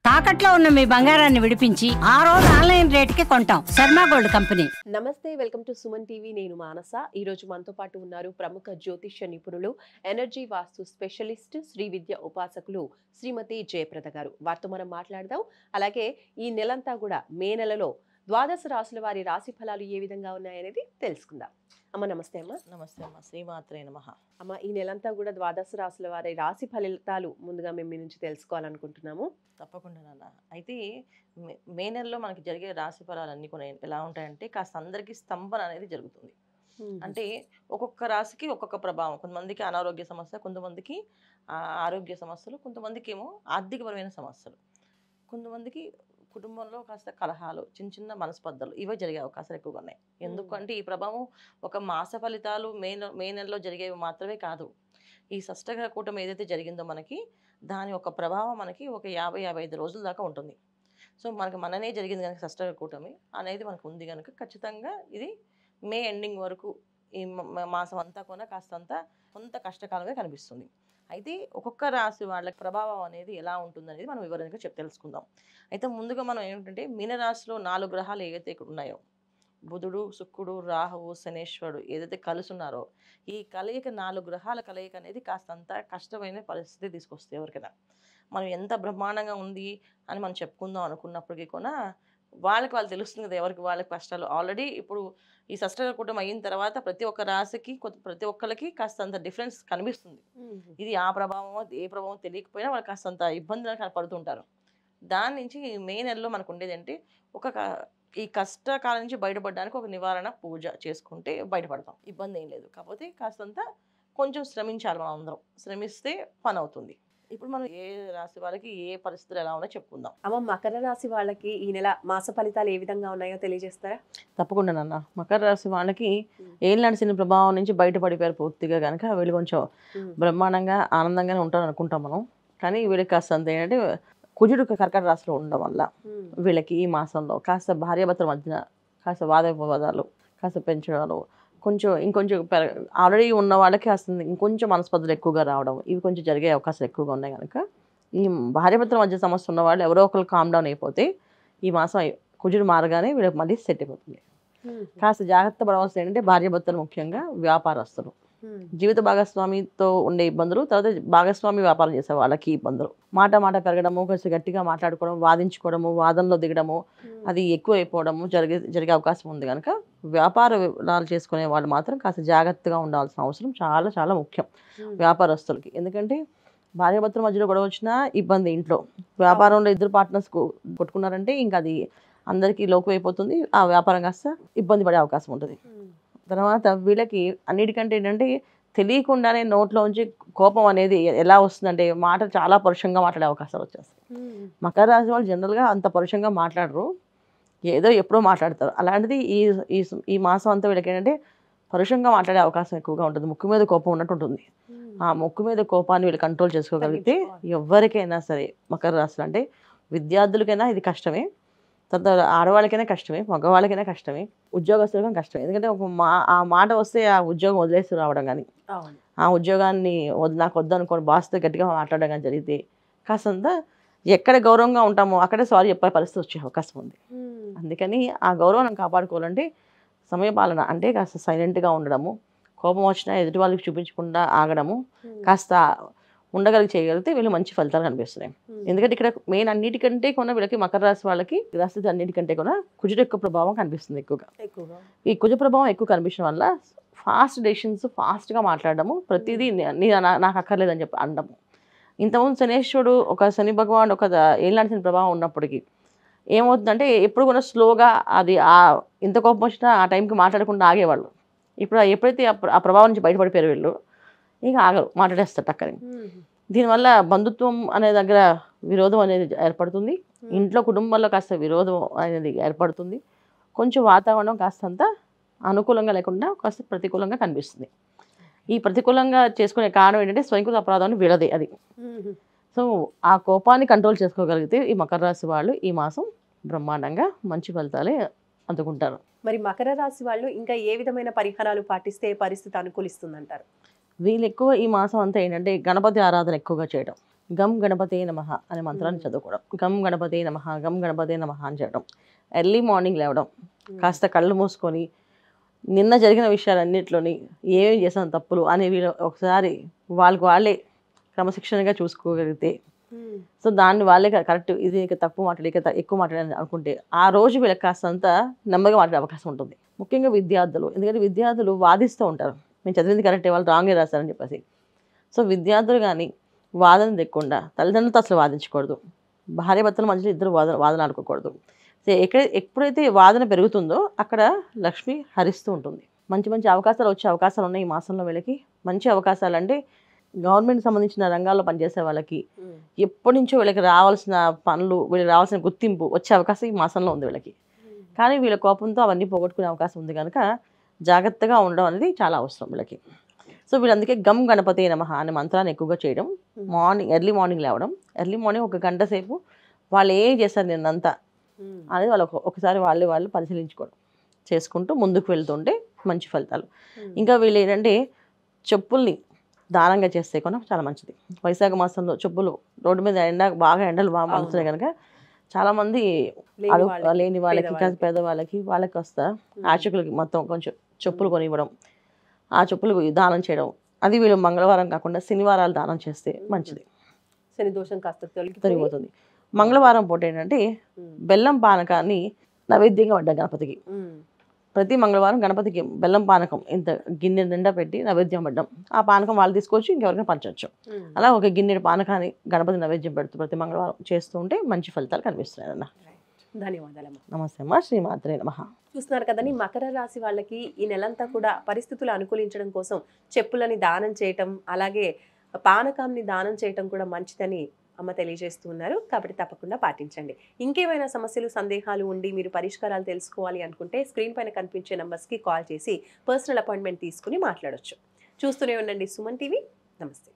తాకట్లో ఉన్న మీ బంగారాన్ని విడిపించి ఆ రోజు ఆన్లైన్ రేటుకి కొంటాం. Sharma gold company. నమస్తే, వెల్కమ్ టు సుమన్ టీవీ. నేను మానస. ఈ రోజు మనతో పాటు ఉన్నారు ప్రముఖ జ్యోతిష్య నిపుణులు, ఎనర్జీ వాస్తు స్పెషలిస్ట్, శ్రీ విద్య ఉపాసకులు శ్రీమతి జయప్రద గారు. వారితో మనం మాట్లాడదాం. అలాగే ఈ నెలంతా కూడా మే నెలలో ద్వాదశ రాశుల వారి రాశి ఫలాలు ఏ విధంగా ఉన్నాయనేది తెలుసుకుందాం. అమ్మ నమస్తే. అమ్మ నమస్తే అమ్మ. శ్రీమాత్రే నమః. అమ్మ, ఈ నెలంతా కూడా ద్వాదశ రాశుల వారి రాశి ఫలితాలు ముందుగా మేము మీ నుంచి తెలుసుకోవాలనుకుంటున్నాము. తప్పకుండా నాన్న. అయితే మే నెలలో మనకి జరిగే రాశి ఫలాలన్నీ కూడా ఎలా ఉంటాయంటే కాస్త అందరికీ స్తంభన అనేది జరుగుతుంది. అంటే ఒక్కొక్క రాశికి ఒక్కొక్క ప్రభావం. కొంతమందికి అనారోగ్య సమస్య, కొంతమందికి ఆరోగ్య సమస్యలు, కొంతమందికి ఏమో ఆర్థికపరమైన సమస్యలు, కొంతమందికి కుటుంబంలో కాస్త కలహాలు, చిన్న చిన్న మనస్పర్ధలు ఇవే జరిగే అవకాశాలు ఎక్కువగా ఉన్నాయి. ఎందుకంటే ఈ ప్రభావం ఒక మాస ఫలితాలు మే నెలలో జరిగేవి మాత్రమే కాదు. ఈ షష్టగ్రహ కూటమి ఏదైతే జరిగిందో మనకి దాని ఒక ప్రభావం మనకి ఒక 50-55 రోజుల దాకా ఉంటుంది. సో మననే జరిగింది కనుక షష్టగ్రహ కూటమి అనేది మనకు ఉంది కనుక ఖచ్చితంగా ఇది మే ఎండింగ్ వరకు ఈ మాసం అంతా కూడా కాస్తంత కొంత కష్టకాలంగా కనిపిస్తుంది. అయితే ఒక్కొక్క రాశి వాళ్ళకి ప్రభావం అనేది ఎలా ఉంటుందనేది మనం వివరంగా తెలుసుకుందాం. అయితే ముందుగా మనం ఏమిటంటే మీనరాశిలో 4 గ్రహాలు ఏవైతే ఇక్కడ ఉన్నాయో, బుధుడు, శుక్రుడు, రాహువు, శనేశ్వరుడు ఏదైతే కలిసి ఉన్నారో ఈ కలయిక 4 గ్రహాల కలయిక అనేది కాస్తంత కష్టమైన పరిస్థితి తీసుకొస్తుంది ఎవరికైనా. మనం ఎంత బ్రహ్మాండంగా ఉంది అని మనం చెప్పుకుందాం అనుకున్నప్పటికీ కూడా వాళ్ళు తెలుస్తుంది కదా ఎవరికి వాళ్ళకి కష్టాలు. ఆల్రెడీ ఇప్పుడు ఈ షష్టగ్రహ కూటమి అయిన తర్వాత ప్రతి ఒక్క రాశికి ప్రతి ఒక్కరికి కాస్తంత డిఫరెన్స్ కనిపిస్తుంది. ఇది ఆ ప్రభావమో ఏ ప్రభావం తెలియకపోయినా వాళ్ళు కాస్తంత ఇబ్బందులు కనపడుతుంటారు. దాని నుంచి మే నెలలో మనకు ఉండేది అంటే ఈ కష్టకాలం నుంచి బయటపడడానికి ఒక నివారణ పూజ చేసుకుంటే బయటపడతాం. ఇబ్బంది ఏం లేదు. కాకపోతే కాస్తంత కొంచెం శ్రమించాలి. మనం అందరం శ్రమిస్తే పని అవుతుంది. ఇప్పుడు మనం ఏ రాశి వాళ్ళకి ఏ పరిస్థితులు ఎలా ఉన్నాయో చెప్పుకుందాం. అమ్మ, మకర రాశి వాళ్ళకి ఈ నెల మాస ఫలితాలు ఏ విధంగా ఉన్నాయో తెలియజేస్తారా? తప్పకుండా నాన్న. మకర రాశి వాళ్ళకి ఏళ్ళనాటి శని ప్రభావం నుంచి బయటపడిపోయారు పూర్తిగా కనుక వీళ్ళు కొంచెం బ్రహ్మాండంగా ఆనందంగానే ఉంటారు అనుకుంటాం మనం. కానీ వీళ్ళకి కాస్తంత ఏంటంటే కుజుడు కర్కట రాశిలో ఉండడం వల్ల వీళ్ళకి ఈ మాసంలో కాస్త భార్యాభర్తల మధ్యన కాస్త వాదోపవాదాలు, కాస్త పెంచడాలు, ఇంకొంచెం ఆల్రెడీ ఉన్న వాళ్ళకి కాస్త ఇంకొంచెం మనస్పర్ధలు ఎక్కువగా రావడం ఇవి కొంచెం జరిగే అవకాశాలు ఎక్కువగా ఉన్నాయి కనుక ఈ భార్యాభర్తల మధ్య సమస్య ఉన్న వాళ్ళు ఎవరో ఒకరు కామ్ డౌన్ అయిపోతే ఈ మాసం కుజుడు మారగానే వీళ్ళకి మళ్ళీ సెట్ అయిపోతుంది. కాస్త జాగ్రత్త పడవలసింది ఏంటంటే భార్యాభర్తలు ముఖ్యంగా వ్యాపారస్తులు, జీవిత భాగస్వామితో ఉండే ఇబ్బందులు, తర్వాత భాగస్వామి వ్యాపారం చేసే వాళ్ళకి ఇబ్బందులు, మాట పెరగడము, కొంచెం గట్టిగా మాట్లాడుకోవడం, వాదించుకోవడము, వాదనలో దిగడము అది ఎక్కువ అయిపోవడము జరిగే అవకాశం ఉంది కనుక వ్యాపారాలు చేసుకునే వాళ్ళు మాత్రం కాస్త జాగ్రత్తగా ఉండాల్సిన అవసరం చాలా చాలా ముఖ్యం వ్యాపారస్తులకి. ఎందుకంటే భార్యాభర్తల మధ్యలో గొడవ వచ్చినా ఇబ్బంది ఇంట్లో. వ్యాపారంలో ఇద్దరు పార్ట్నర్స్ కొట్టుకున్నారంటే ఇంకా అది అందరికీ లోకు అయిపోతుంది. ఆ వ్యాపారం కాస్త ఇబ్బంది పడే అవకాశం ఉంటుంది. తర్వాత వీళ్ళకి అన్నిటికంటే ఏంటంటే తెలియకుండానే నోట్లోంచి కోపం అనేది ఎలా వస్తుందంటే మాటలు చాలా పరుషంగా మాట్లాడే అవకాశాలు వచ్చేస్తాయి. మకర రాశి వాళ్ళు జనరల్గా అంత పరుషంగా మాట్లాడరు, ఏదో ఎప్పుడో మాట్లాడతారు. అలాంటిది ఈ మాసం అంతా వీళ్ళకి ఏంటంటే పరుషంగా మాట్లాడే అవకాశం ఎక్కువగా ఉంటుంది. ముక్కు మీద కోపం ఉన్నట్టు ఉంటుంది. ఆ ముక్కు మీద కోపాన్ని వీళ్ళు కంట్రోల్ చేసుకోగలిగితే ఎవరికైనా సరే, మకర రాశులు అంటే విద్యార్థులకైనా ఇది కష్టమే, తర్వాత ఆడవాళ్ళకైనా కష్టమే, మగవాళ్ళకైనా కష్టమే, ఉద్యోగస్తులకైనా కష్టమే. ఎందుకంటే ఆ మాట వస్తే ఆ ఉద్యోగం వదిలేసి రావడం కానీ, ఆ ఉద్యోగాన్ని నాకు వద్దనుకోని బాస్తో గట్టిగా మాట్లాడడం కానీ జరిగితే కాస్తంత ఎక్కడ గౌరవంగా ఉంటామో అక్కడే సారీ చెప్పే పరిస్థితి వచ్చే అవకాశం ఉంది. అందుకని ఆ గౌరవం కాపాడుకోవాలంటే సమయపాలన అంటే కాస్త సైలెంట్గా ఉండడము, కోపం వచ్చినా ఎదుటి వాళ్ళకి చూపించకుండా ఆగడము, కాస్త ఉండగలిగి చేయగలిగితే వీళ్ళు మంచి ఫలితాలు కనిపిస్తున్నాయి. ఎందుకంటే ఇక్కడ మెయిన్ అన్నిటికంటే కూడా వీళ్ళకి మకర రాశి వాళ్ళకి గ్రస్తులు అన్నిటికంటే కూడా కుజుడు ఎక్కువ ప్రభావం కనిపిస్తుంది ఎక్కువగా. ఈ కుజ ప్రభావం ఎక్కువ కనిపించడం వల్ల ఫాస్ట్ డెసిషన్స్, ఫాస్ట్గా మాట్లాడడము, ప్రతిదీ నాకు అక్కర్లేదని చెప్పి అనడము. ఇంతకుముందు శనేశ్వరుడు ఒక శని భగవాన్ ఒక ఏళ్ళనాటి శని ప్రభావం ఉన్నప్పటికీ ఏమవుతుందంటే ఎప్పుడు కూడా స్లోగా అది ఇంత కోపం వచ్చినా ఆ టైంకి మాట్లాడకుండా ఆగేవాళ్ళు. ఇప్పుడు ఎప్పుడైతే ఆ ప్రభావం నుంచి బయటపడిపోయారు వీళ్ళు ఇంకా ఆగరు, మాట్లాడేస్తారు టక్కని. దీనివల్ల బంధుత్వం అనే దగ్గర విరోధం అనేది ఏర్పడుతుంది. ఇంట్లో కుటుంబంలో కాస్త విరోధం అనేది ఏర్పడుతుంది. కొంచెం వాతావరణం కాస్తంత అనుకూలంగా లేకుండా కాస్త ప్రతికూలంగా కనిపిస్తుంది. ఈ ప్రతికూలంగా చేసుకునే కారణం ఏంటంటే స్వయంకృత అపరాధం వీళ్ళదే అది. సో ఆ కోపాన్ని కంట్రోల్ చేసుకోగలిగితే ఈ మకర రాశి వాళ్ళు ఈ మాసం బ్రహ్మాండంగా మంచి ఫలితాలే అందుకుంటారు. మరి మకర రాశి వాళ్ళు ఇంకా ఏ విధమైన పరిహారాలు పాటిస్తే పరిస్థితి అనుకూలిస్తుందంటారు? వీళ్ళు ఎక్కువ ఈ మాసం అంతా ఏంటంటే గణపతి ఆరాధన ఎక్కువగా చేయడం. గం గణపతే నమః అనే మంత్రాన్ని చదువుకోవడం. గం గణపతే నమః, గం గణపతే నమః అని చేయడం. ఎర్లీ మార్నింగ్ లేవడం, కాస్త కళ్ళు మూసుకొని నిన్న జరిగిన విషయాలన్నింటిలోని ఏమేమి చేసాం తప్పులు అనేవి ఒకసారి వాళ్ళకి వాళ్ళే క్రమశిక్షణగా చూసుకోగలిగితే, సో దాన్ని వాళ్ళే కరెక్ట్, ఇది ఇక తప్పు మాట్లాడి ఇక ఎక్కువ మాట్లాడాలని అనుకుంటే ఆ రోజు వీళ్ళకి కాస్తంత నెమ్మదిగా మాట్లాడే అవకాశం ఉంటుంది. ముఖ్యంగా విద్యార్థులు, ఎందుకంటే విద్యార్థులు వాదిస్తూ ఉంటారు, మేము చదివింది కరెక్టే వాళ్ళు రాంగే రాస్తారని చెప్పేసి. సో విద్యార్థులు కానీ వాదన తెక్కకుండా, తల్లిదండ్రులతో అసలు వాదించకూడదు, భార్యాభర్తల మధ్యలో ఇద్దరు వాదన ఆడుకోకూడదు. సో ఎప్పుడైతే వాదన పెరుగుతుందో అక్కడ లక్ష్మి హరిస్తూ ఉంటుంది. మంచి మంచి అవకాశాలు వచ్చే అవకాశాలు ఉన్నాయి ఈ మాసంలో. వీళ్ళకి మంచి అవకాశాలు అంటే గవర్నమెంట్ సంబంధించిన రంగాల్లో పనిచేసే వాళ్ళకి ఎప్పటి నుంచో వీళ్ళకి రావాల్సిన పనులు, వీళ్ళకి రావాల్సిన గుర్తింపు వచ్చే అవకాశం ఈ మాసంలో ఉంది వీళ్ళకి. కానీ వీళ్ళ కోపంతో అవన్నీ పోగొట్టుకునే అవకాశం ఉంది కనుక జాగ్రత్తగా ఉండడం అనేది చాలా అవసరం వీళ్ళకి. సో వీళ్ళు అందుకే గం గణపతే నమః అనే మంత్రాన్ని ఎక్కువగా చేయడం, ఎర్లీ మార్నింగ్ లేవడం, ఎర్లీ మార్నింగ్ 1 గంట సేపు వాళ్ళు ఏం చేస్తారు నిన్నంతా అనేది వాళ్ళు ఒకసారి వాళ్ళు పరిశీలించుకోవడం చేసుకుంటూ ముందుకు వెళ్తుంటే మంచి ఫలితాలు. ఇంకా వీళ్ళు ఏంటంటే చెప్పుల్ని దానంగా చేస్తే కూడా చాలా మంచిది. వైశాఖ మాసంలో చెప్పులు రోడ్డు మీద ఎండలు బాగా మండుతున్నాయి కనుక చాలామంది లేని వాళ్ళకి, పేదవాళ్ళకి, వాళ్ళకి వస్తా ఆచకులకి మొత్తం కొంచెం చెప్పులు కొనివ్వడం, ఆ చెప్పులు దానం చేయడం. అది వీళ్ళు మంగళవారం కాకుండా శనివారాలు దానం చేస్తే మంచిది, శని దోషం కాస్త తొలగిపోతుంది. మంగళవారం పూట ఏంటంటే బెల్లం పానకాన్ని నైవేద్యంగా పడ్డా గణపతికి. ప్రతి మంగళవారం గణపతికి బెల్లం పానకం ఇంత గిన్నె నిండా పెట్టి నైవేద్యం పడ్డాం. ఆ పానకం వాళ్ళు తీసుకోవచ్చు, ఇంకెవరికైనా పంచవచ్చు. అలా 1 గిన్నె పానకాన్ని గణపతి నైవేద్యం పెడుతూ ప్రతి మంగళవారం చేస్తూ ఉంటే మంచి ఫలితాలు కనిపిస్తున్నాయి అన్న. ధన్యవాదాలమ్మా. నమస్తే అమ్మా. శ్రీమాత్రే నమః. చూస్తున్నారు కదండి, మకర రాశి వాళ్ళకి ఈ నెలంతా కూడా పరిస్థితులు అనుకూలించడం కోసం చెప్పులని దానం చేయటం, అలాగే పానకాన్ని దానం చేయటం కూడా మంచిదని అమ్మ తెలియజేస్తూ ఉన్నారు. కాబట్టి తప్పకుండా పాటించండి. ఇంకేమైనా సమస్యలు, సందేహాలు ఉండి మీరు పరిష్కారాలు తెలుసుకోవాలి అనుకుంటే స్క్రీన్ పైన కనిపించే నంబర్స్కి కాల్ చేసి పర్సనల్ అపాయింట్మెంట్ తీసుకుని మాట్లాడొచ్చు. చూస్తూనే ఉండండి సుమన్ టీవీ. నమస్తే.